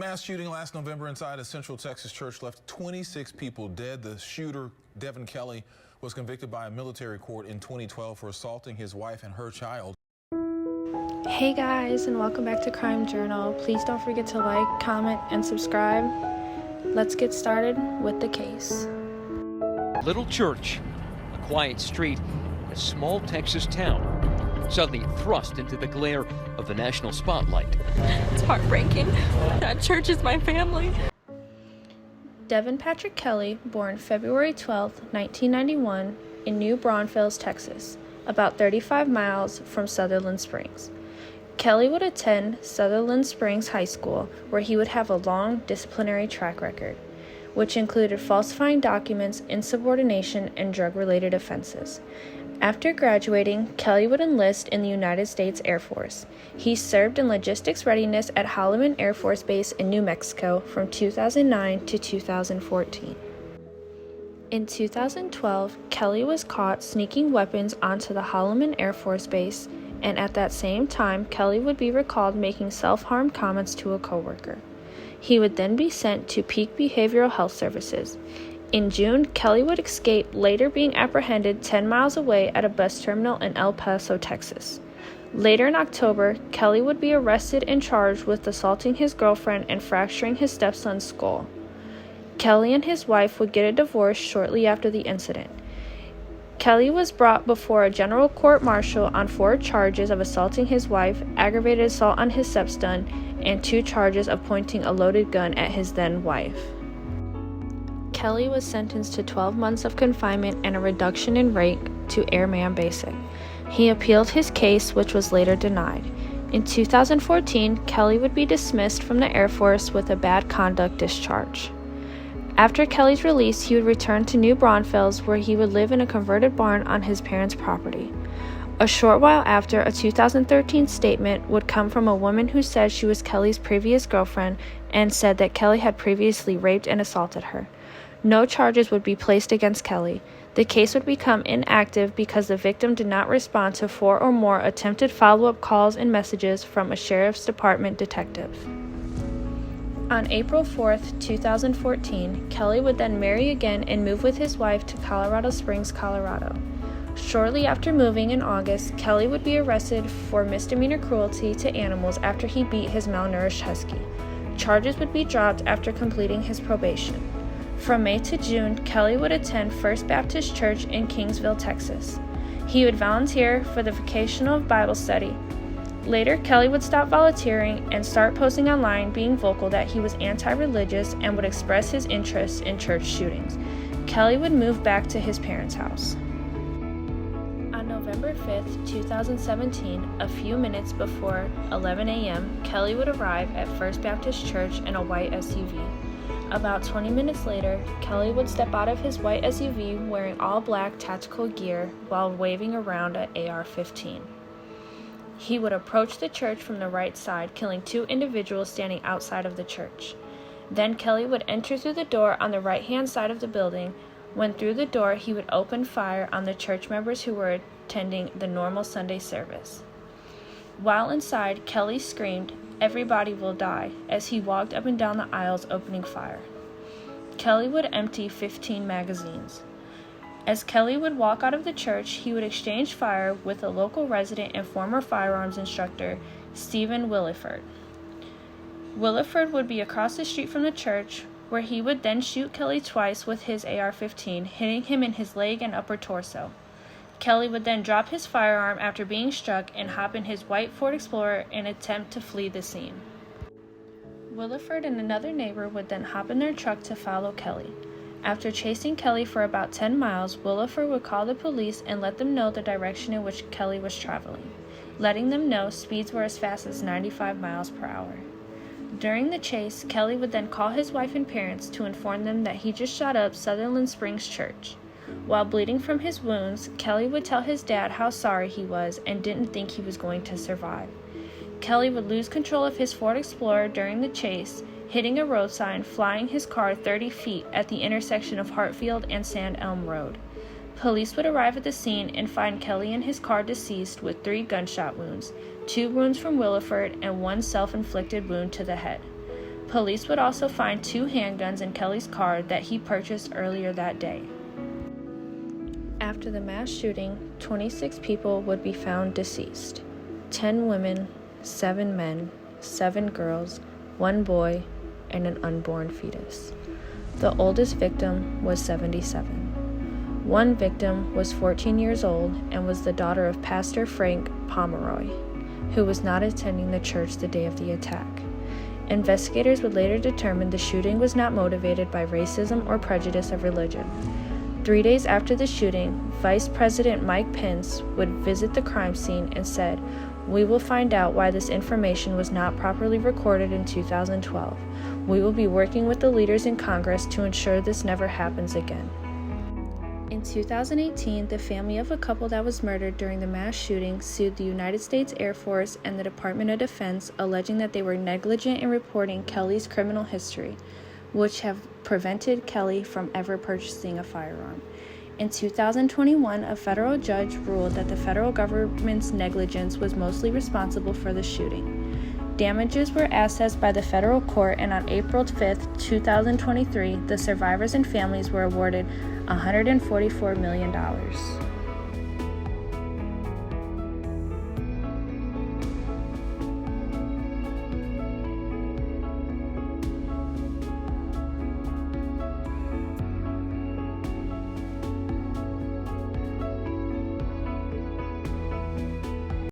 Mass shooting last November inside a Central Texas church left 26 people dead. The shooter, Devin Kelly, was convicted by a military court in 2012 for assaulting his wife and her child. Hey guys, and welcome back to Crime Journal. Please don't forget to like, comment, and subscribe. Let's get started with the case. Little church, a quiet street, a small Texas town, suddenly thrust into the glare of the national spotlight. It's heartbreaking. That church is my family. Devin Patrick Kelly, born February 12, 1991, in New Braunfels, Texas, about 35 miles from Sutherland Springs. Kelly would attend Sutherland Springs High School, where he would have a long disciplinary track record, which included falsifying documents, insubordination, and drug-related offenses. After graduating, Kelly would enlist in the United States Air Force. He served in logistics readiness at Holloman Air Force Base in New Mexico from 2009 to 2014. In 2012, Kelly was caught sneaking weapons onto the Holloman Air Force Base, and at that same time, Kelly would be recalled making self-harm comments to a coworker. He would then be sent to Peak Behavioral Health Services. In June, Kelly would escape, later being apprehended 10 miles away at a bus terminal in El Paso, Texas. Later in October, Kelly would be arrested and charged with assaulting his girlfriend and fracturing his stepson's skull. Kelly and his wife would get a divorce shortly after the incident. Kelly was brought before a general court-martial on 4 charges of assaulting his wife, aggravated assault on his stepson, and 2 charges of pointing a loaded gun at his then-wife. Kelly was sentenced to 12 months of confinement and a reduction in rank to Airman Basic. He appealed his case, which was later denied. In 2014, Kelly would be dismissed from the Air Force with a bad conduct discharge. After Kelly's release, he would return to New Braunfels, where he would live in a converted barn on his parents' property. A short while after, a 2013 statement would come from a woman who said she was Kelly's previous girlfriend and said that Kelly had previously raped and assaulted her. No charges would be placed against Kelly. The case would become inactive because the victim did not respond to 4 or more attempted follow-up calls and messages from a sheriff's department detective. On April 4, 2014, Kelly would then marry again and move with his wife to Colorado Springs, Colorado. Shortly after moving in August, Kelly would be arrested for misdemeanor cruelty to animals after he beat his malnourished husky. Charges would be dropped after completing his probation. From May to June, Kelly would attend First Baptist Church in Kingsville, Texas. He would volunteer for the vocational Bible study. Later, Kelly would stop volunteering and start posting online, being vocal that he was anti-religious and would express his interest in church shootings. Kelly would move back to his parents' house. On November 5, 2017, a few minutes before 11 a.m., Kelly would arrive at First Baptist Church in a white SUV. About 20 minutes later, Kelly would step out of his white SUV wearing all black tactical gear while waving around an AR-15. He would approach the church from the right side, killing 2 individuals standing outside of the church. Then Kelly would enter through the door on the right-hand side of the building. When through the door, he would open fire on the church members who were attending the normal Sunday service. While inside, Kelly screamed, "Everybody will die," as he walked up and down the aisles opening fire. Kelly would empty 15 magazines. As Kelly would walk out of the church, he would exchange fire with a local resident and former firearms instructor, Stephen Williford. Williford would be across the street from the church, where he would then shoot Kelly twice with his AR-15, hitting him in his leg and upper torso. Kelly would then drop his firearm after being struck and hop in his white Ford Explorer and attempt to flee the scene. Williford and another neighbor would then hop in their truck to follow Kelly. After chasing Kelly for about 10 miles, Williford would call the police and let them know the direction in which Kelly was traveling, letting them know speeds were as fast as 95 miles per hour. During the chase, Kelly would then call his wife and parents to inform them that he just shot up Sutherland Springs Church. While bleeding from his wounds, Kelly would tell his dad how sorry he was and didn't think he was going to survive. Kelly would lose control of his Ford Explorer during the chase, hitting a road sign, flying his car 30 feet at the intersection of Hartfield and Sand Elm Road. Police would arrive at the scene and find Kelly in his car deceased with 3 gunshot wounds, 2 wounds from Williford and 1 self-inflicted wound to the head. Police would also find 2 handguns in Kelly's car that he purchased earlier that day. After the mass shooting, 26 people would be found deceased. 10 women, 7 men, 7 girls, 1 boy, and an unborn fetus. The oldest victim was 77. One victim was 14 years old and was the daughter of Pastor Frank Pomeroy, who was not attending the church the day of the attack. Investigators would later determine the shooting was not motivated by racism or prejudice of religion. 3 days after the shooting, Vice President Mike Pence would visit the crime scene and said, "We will find out why this information was not properly recorded in 2012. We will be working with the leaders in Congress to ensure this never happens again." In 2018, the family of a couple that was murdered during the mass shooting sued the United States Air Force and the Department of Defense, alleging that they were negligent in reporting Kelly's criminal history, which have prevented Kelly from ever purchasing a firearm. In 2021, a federal judge ruled that the federal government's negligence was mostly responsible for the shooting. Damages were assessed by the federal court, and on April 5, 2023, the survivors and families were awarded $144 million.